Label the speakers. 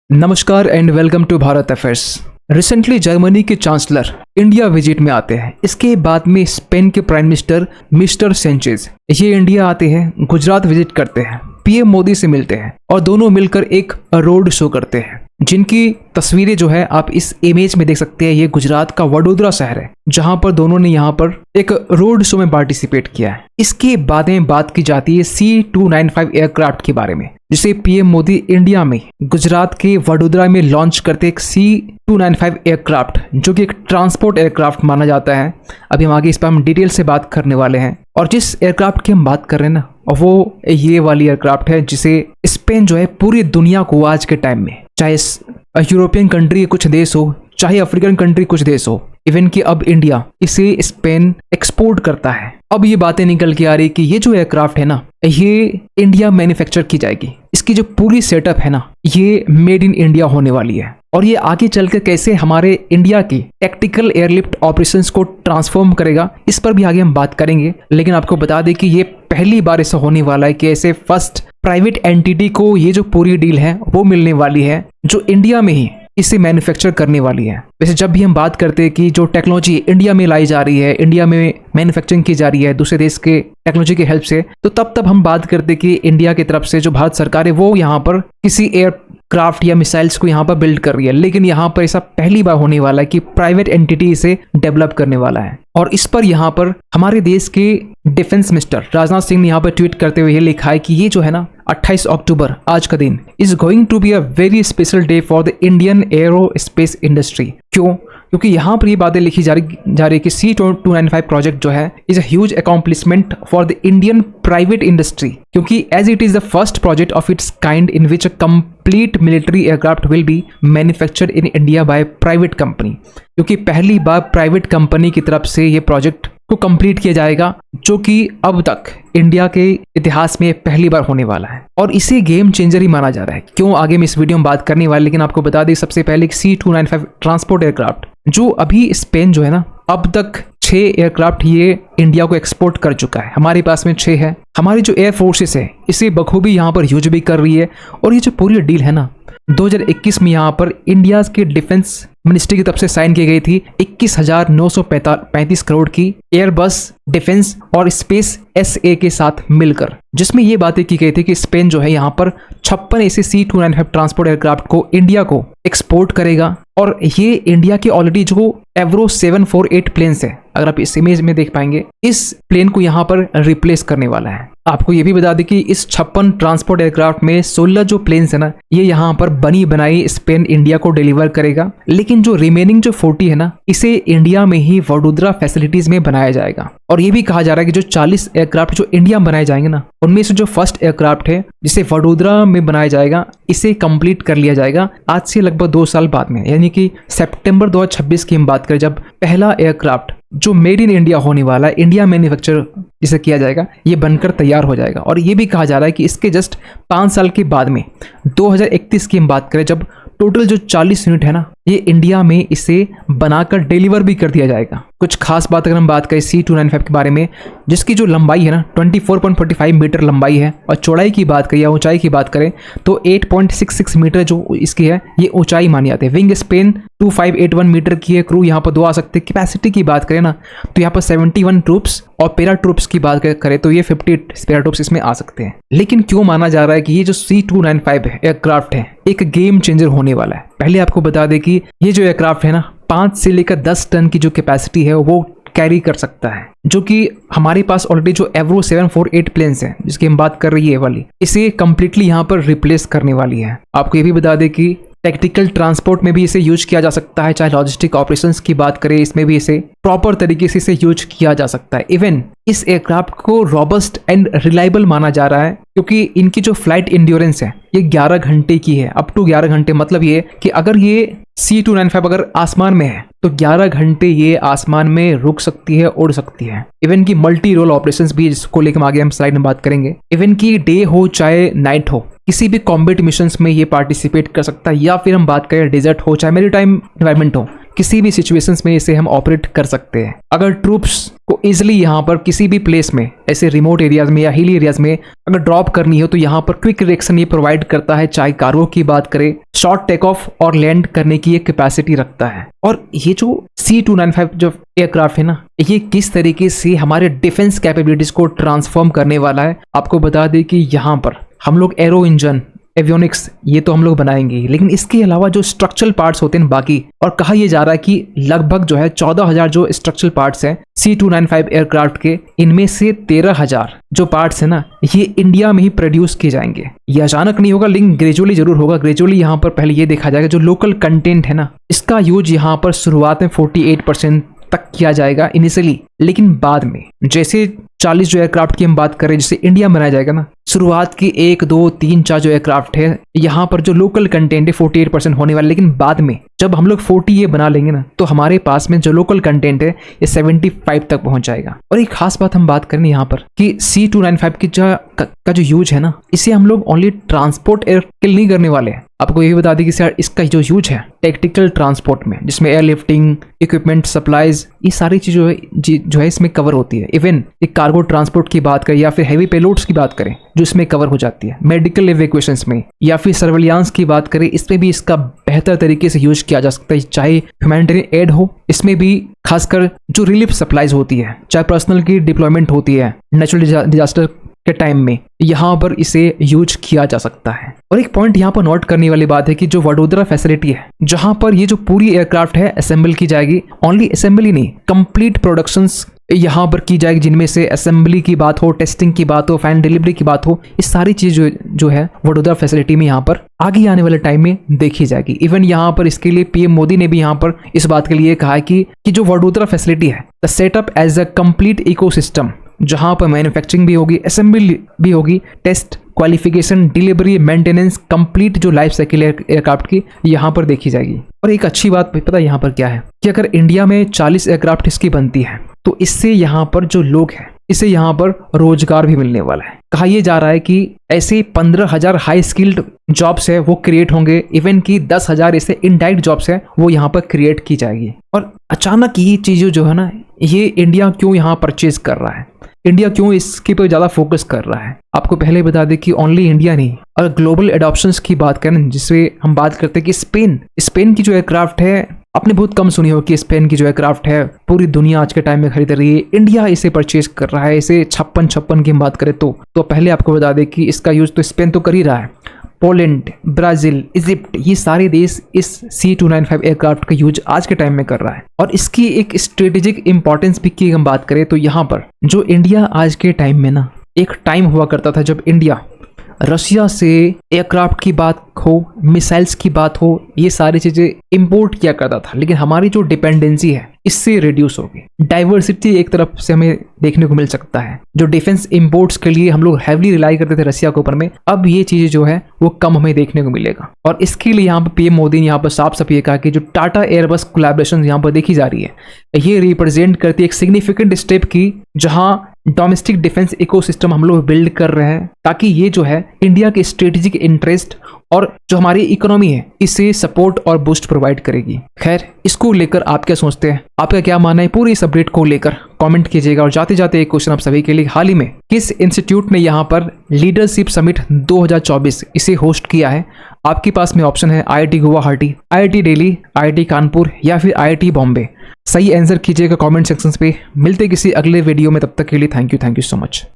Speaker 1: नमस्कार and welcome to Bharat Affairs. Recently Germany के chancellor India visit में आते हैं। इसके बाद में स्पेन के प्राइम मिनिस्टर मिस्टर सेंचेज ये इंडिया आते हैं, गुजरात विजिट करते हैं, पीएम मोदी से मिलते हैं और दोनों मिलकर एक रोड शो करते हैं, जिनकी तस्वीरें जो है आप इस इमेज में देख सकते हैं। ये गुजरात का वडोदरा शहर है, जहां पर दोनों ने यहाँ पर एक रोड शो में पार्टिसिपेट किया है। इसके बाद में बात की जाती है C295 एयरक्राफ्ट के बारे में, जिसे पीएम मोदी इंडिया में गुजरात के वडोदरा में लॉन्च करते एक C295 एयरक्राफ्ट, जो कि एक ट्रांसपोर्ट एयरक्राफ्ट माना जाता है। अभी हम आगे इस पर हम डिटेल से बात करने वाले हैं। और जिस एयरक्राफ्ट की हम बात कर रहे हैं ना, वो ये वाली एयरक्राफ्ट है जिसे स्पेन जो है पूरी दुनिया को आज के टाइम में, चाहे यूरोपियन कंट्री कुछ देश हो, चाहे अफ्रीकन कंट्री कुछ देश हो, इवन कि अब इंडिया इसे स्पेन एक्सपोर्ट करता है। अब ये बातें निकल के आ रही कि ये जो एयरक्राफ्ट है ना, ये इंडिया मैन्युफैक्चर की जाएगी। इसकी जो पूरी सेटअप है ना, ये मेड इन इंडिया होने वाली है। और ये आगे चलकर कैसे हमारे इंडिया की टैक्टिकल एयरलिफ्ट ऑपरेशंस को ट्रांसफॉर्म करेगा, इस पर भी आगे हम बात करेंगे। लेकिन आपको बता दें कि ये पहली बार ऐसा होने वाला है कि ऐसे फर्स्ट प्राइवेट एंटिटी को ये जो पूरी डील है वो मिलने वाली है, जो इंडिया में ही इसे मैन्युफैक्चर करने वाली है। वैसे जब भी हम बात करते हैं कि जो टेक्नोलॉजी इंडिया में लाई जा रही है, इंडिया में मैन्युफैक्चरिंग की जा रही है दूसरे देश के टेक्नोलॉजी की हेल्प से, तो तब हम बात करते हैं कि इंडिया की तरफ से जो भारत सरकार है वो यहाँ पर किसी एयरक्राफ्ट या मिसाइल्स को यहाँ पर बिल्ड कर रही है। लेकिन यहाँ पर ऐसा पहली बार होने वाला है कि प्राइवेट एंटिटी इसे डेवलप करने वाला है। और इस पर यहाँ पर हमारे देश के डिफेंस मिनिस्टर राजनाथ सिंह ने यहाँ पर ट्वीट करते हुए ये लिखा है कि ये जो है ना 28 अक्टूबर आज का दिन is going to be a very special day for the Indian aerospace industry. क्यों? क्योंकि यहाँ पर ये बातें लिखी जा रही कि C295 प्रोजेक्ट जो है is a huge accomplishment for the Indian private industry, क्योंकि as it is the first project of its kind in which a complete military aircraft will be manufactured in India by private company. क्योंकि पहली बार private company की तरफ से ये project को complete किया जाएगा, जो कि अब तक इंडिया के इतिहास में पहली बार होने वाला है। और इसे गेम चेंजर ही माना जा रहा है। क्यों, आगे में इस वीडियो में बात करने वाले, लेकिन आपको बता दें सबसे पहले C295 ट्रांसपोर्ट एयरक्राफ्ट, जो अभी स्पेन जो है ना, अब तक 6 एयरक्राफ्ट ये इंडिया को एक्सपोर्ट कर चुका है। हमारे पास में 6 है। हमारी जो एयर फोर्सेस है इसे बखूबी यहाँ पर यूज भी कर रही है। और ये जो पूरी डील है ना, 2021 में यहाँ पर इंडिया के डिफेंस मिनिस्ट्री की तरफ से साइन की गई थी 21,935 करोड़ की एयरबस डिफेंस और स्पेस SA के साथ मिलकर, जिसमें ये बातें की गई थी कि स्पेन जो है यहाँ पर 56 ऐसे C295 ट्रांसपोर्ट एयरक्राफ्ट को इंडिया को एक्सपोर्ट करेगा। और ये इंडिया के ऑलरेडी जो एवरो 748 प्लेन्स है, अगर आप इस इमेज में देख पाएंगे, इस प्लेन को यहाँ पर रिप्लेस करने वाला है। आपको ये भी बता दें कि इस 56 ट्रांसपोर्ट एयरक्राफ्ट में 16 जो प्लेन्स है ना, ये यहाँ पर बनी बनाई स्पेन इंडिया को डिलीवर करेगा। लेकिन जो रिमेनिंग जो 40 है ना, इसे इंडिया में ही वडोदरा फैसिलिटीज में बनाया जाएगा। और ये भी कहा जा रहा है कि जो 40 एयरक्राफ्ट जो इंडिया में बनाए जाएंगे ना, उनमें से जो फर्स्ट एयरक्राफ्ट है जिसे वडोदरा में बनाया जाएगा, इसे कंप्लीट कर लिया जाएगा आज से लगभग 2 साल बाद में, यानी कि सितंबर 2026 की हम बात करें, जब पहला एयरक्राफ्ट जो मेड इन इंडिया होने वाला है, इंडिया मैन्युफैक्चर जिसे किया जाएगा, ये बनकर तैयार हो जाएगा। और ये भी कहा जा रहा है कि इसके जस्ट 5 साल के बाद में 2031 की हम बात करें, जब टोटल जो 40 यूनिट है ना, ये इंडिया में इसे बनाकर डिलीवर भी कर दिया जाएगा। कुछ खास बात अगर हम बात करें C295 के बारे में, जिसकी जो लंबाई है ना 24.45 मीटर लंबाई है, और चौड़ाई की बात करें या ऊंचाई की बात करें तो 8.66 मीटर जो इसकी है, ये ऊंचाई मानी जाती है। विंग स्पेन 2581 मीटर की है। क्रू यहाँ पर 2 आ सकते हैं। कैपेसिटी की बात करें ना, तो यहाँ पर 71 ट्रूप्स, और पैरा ट्रूप्स की बात करें तो ये 50 पैरा ट्रूप्स इसमें आ सकते हैं। लेकिन क्यों माना जा रहा है कि ये जो C295 एयरक्राफ्ट है एक गेम चेंजर होने वाला है? पहले आपको बता दें कि ये जो एयरक्राफ्ट है ना, 5 से लेकर 10 टन की जो कैपेसिटी है वो कैरी कर सकता है, जो कि हमारे पास ऑलरेडी जो एवरो 748 प्लेन्स है जिसकी हम बात कर रही है वाली, इसे कंप्लीटली यहाँ पर रिप्लेस करने वाली है। आपको ये भी बता दें कि टेक्टिकल ट्रांसपोर्ट में भी इसे यूज किया जा सकता है, चाहे लॉजिस्टिक ऑपरेशंस की बात करें, इसमें भी इसे प्रॉपर तरीके से इसे यूज किया जा सकता है। इवन इस एयरक्राफ्ट को रॉबस्ट एंड रिलायबल माना जा रहा है, क्योंकि इनकी जो फ्लाइट इंड्योरेंस है ये 11 घंटे की है, अप टू 11 घंटे। मतलब ये कि अगर ये C295 अगर आसमान में है तो 11 घंटे ये आसमान में रुक सकती है, उड़ सकती है। इवन की मल्टी रोल ऑपरेशंस भी, जिसको लेकर आगे हम स्लाइड में बात करेंगे। इवन की डे हो चाहे नाइट हो, किसी भी कॉम्बैट मिशंस में ये पार्टिसिपेट कर सकता है। या फिर हम बात करें डेजर्ट हो चाहे मैरीटाइम एनवायरनमेंट हो, किसी भी सिचुएशंस में इसे हम ऑपरेट कर सकते हैं। अगर ट्रूप्स को इजिली यहाँ पर किसी भी प्लेस में, ऐसे रिमोट एरियाज में या हिली एरियाज में अगर ड्रॉप करनी हो तो यहाँ पर क्विक रिएक्शन ये प्रोवाइड करता है। चाहे कार्गो की बात करें, शॉर्ट टेक ऑफ और लैंड करने की एक कैपेसिटी रखता है। और ये जो C295 जो एयरक्राफ्ट है ना, ये किस तरीके से हमारे डिफेंस कैपेबिलिटीज को ट्रांसफॉर्म करने वाला है। आपको बता दें कि यहाँ पर हम लोग एरो इंजन, एवियोनिक्स ये तो हम लोग बनाएंगे, लेकिन इसके अलावा जो स्ट्रक्चरल पार्ट्स होते हैं बाकी, और कहा यह जा रहा है कि लगभग जो है 14,000 जो स्ट्रक्चरल पार्ट्स हैं C295 एयरक्राफ्ट के, इनमें से 13,000 जो पार्ट्स है ना, ये इंडिया में ही प्रोड्यूस किए जाएंगे। ये अचानक नहीं होगा, लेकिन ग्रेजुअली जरूर होगा। ग्रेजुअली यहाँ पर पहले ये देखा जाएगा जो लोकल कंटेंट है ना, इसका यूज यहाँ पर शुरुआत में 48% तक किया जाएगा इनिशियली, लेकिन बाद में जैसे 40 जो एयरक्राफ्ट की हम बात करें जिसे इंडिया में बनाया जाएगा ना, शुरुआत की 1, 2, 3, 4 जो एयरक्राफ्ट है यहाँ पर जो लोकल कंटेंट है 48% होने वाला, लेकिन बाद में जब हम लोग 40 ये बना लेंगे ना, तो हमारे पास में जो लोकल कंटेंट है ये 75 तक पहुंच जाएगा। और एक खास बात हम बात करें यहाँ पर कि C295 की का जो यूज है ना, इसे हम लोग ओनली ट्रांसपोर्ट एयर के लिए नहीं करने वाले हैं। आपको ये भी बता दें कि सर इसका जो यूज है टेक्टिकल ट्रांसपोर्ट में, जिसमें एयरलिफ्टिंग, इक्विपमेंट, सप्लाईज, ये सारी चीजें जो है इसमें कवर होती है। इवन एक कार्गो ट्रांसपोर्ट की बात करें या फिर हैवी पेलोड्स की बात करें जो इसमें कवर हो जाती है, मेडिकल इवैक्यूएशंस में या फिर सर्विलांस की बात करें, इसमें भी इसका बेहतर तरीके से यूज किया जा सकता है। चाहे ह्यूमैनिटेरियन एड हो, इसमें भी खासकर जो रिलीफ सप्लाईज होती है, चाहे पर्सनल की डिप्लॉयमेंट होती है नेचुरल डिजास्टर के टाइम में, यहाँ पर इसे यूज किया जा सकता है। और एक पॉइंट यहाँ पर नोट करने वाली बात है कि जो वडोदरा फैसिलिटी है, जहाँ पर ये जो पूरी एयरक्राफ्ट है असेंबल की जाएगी, ओनली असेंबली नहीं, कंप्लीट प्रोडक्शंस यहाँ पर की जाएगी, जिनमें से असेंबली की बात हो, टेस्टिंग की बात हो, फाइनल डिलीवरी की बात हो, ये सारी चीज जो है वडोदरा फैसिलिटी में यहाँ पर आगे आने वाले टाइम में देखी जाएगी। इवन यहाँ पर इसके लिए पीएम मोदी ने भी यहाँ पर इस बात के लिए कहा है कि जो वडोदरा फैसिलिटी है, the setup as a complete ecosystem, जहां पर मैन्युफैक्चरिंग भी होगी, असेंबली भी होगी, test, qualification, delivery, maintenance, complete जो लाइफ साइकिल एयरक्राफ्ट की यहाँ पर देखी जाएगी। और एक अच्छी बात पता है यहाँ पर क्या है कि अगर इंडिया में 40 एयरक्राफ्ट इसकी बनती है तो इससे यहाँ पर जो लोग हैं, इसे यहाँ पर रोजगार भी मिलने वाला है। कहा यह जा रहा है कि ऐसे 15,000 हाई स्किल्ड जॉब्स है वो क्रिएट होंगे, इवन की 10,000 ऐसे इनडायरेक्ट जॉब्स है वो यहाँ पर क्रिएट की जाएगी। और अचानक ये चीजें जो है ना, ये इंडिया क्यों यहाँ परचेज कर रहा है, इंडिया क्यों इसके पर ज्यादा फोकस कर रहा है। आपको पहले बता दें कि ओनली इंडिया नहीं, और ग्लोबल एडॉप्शंस की बात करें, जिससे हम बात करते हैं कि स्पेन की जो एयरक्राफ्ट है, आपने बहुत कम सुनी हो कि स्पेन की जो एयरक्राफ्ट है पूरी दुनिया आज के टाइम में खरीद रही है, इंडिया इसे परचेज कर रहा है। इसे 56 की हम बात करें तो पहले आपको बता दें कि इसका यूज तो स्पेन तो कर ही रहा है, पोलैंड, ब्राजील, इजिप्ट, ये सारे देश इस C295 एयरक्राफ्ट का यूज आज के टाइम में कर रहा है। और इसकी एक स्ट्रेटेजिक इंपॉर्टेंस भी की हम बात करें तो यहाँ पर जो इंडिया आज के टाइम में ना, एक टाइम हुआ करता था जब इंडिया रशिया से एयरक्राफ्ट की बात हो, मिसाइल्स की बात हो, ये सारी चीजें इंपोर्ट किया करता था, लेकिन हमारी जो डिपेंडेंसी है इससे रिड्यूस होगी। डाइवर्सिटी एक तरफ से हमें देखने को मिल सकता है। जो डिफेंस इंपोर्ट्स के लिए हम लोग हैवली रिलाई करते थे रशिया के ऊपर में, अब ये चीजें जो है वो कम हमें देखने को मिलेगा। और इसके लिए यहाँ पर पीएम मोदी ने यहाँ पर साफ साफ ये कहा कि जो टाटा एयरबस कोलैबोरेशन यहाँ पर देखी जा रही है, ये रिप्रेजेंट करती है एक सिग्निफिकेंट स्टेप की, जहां डोमेस्टिक डिफेंस इकोसिस्टम हम लोग बिल्ड कर रहे हैं, ताकि ये जो है इंडिया के स्ट्रेटेजिक इंटरेस्ट और जो हमारी इकोनॉमी है इसे सपोर्ट और बूस्ट प्रोवाइड करेगी। खैर, इसको लेकर आप क्या सोचते हैं, आपका क्या मानना है पूरी इस अपडेट को लेकर, कमेंट कीजिएगा। और जाते जाते एक क्वेश्चन आप सभी के लिए, हाल ही में किस इंस्टीट्यूट ने यहाँ पर लीडरशिप समिट 2024 इसे होस्ट किया है? आपके पास में ऑप्शन है IIT Guwahati, IIT Delhi, IIT Kanpur या फिर IIT बॉम्बे। सही आंसर कीजिएगा कमेंट सेक्शन पे। मिलते किसी अगले वीडियो में, तब तक के लिए थैंक यू सो मच।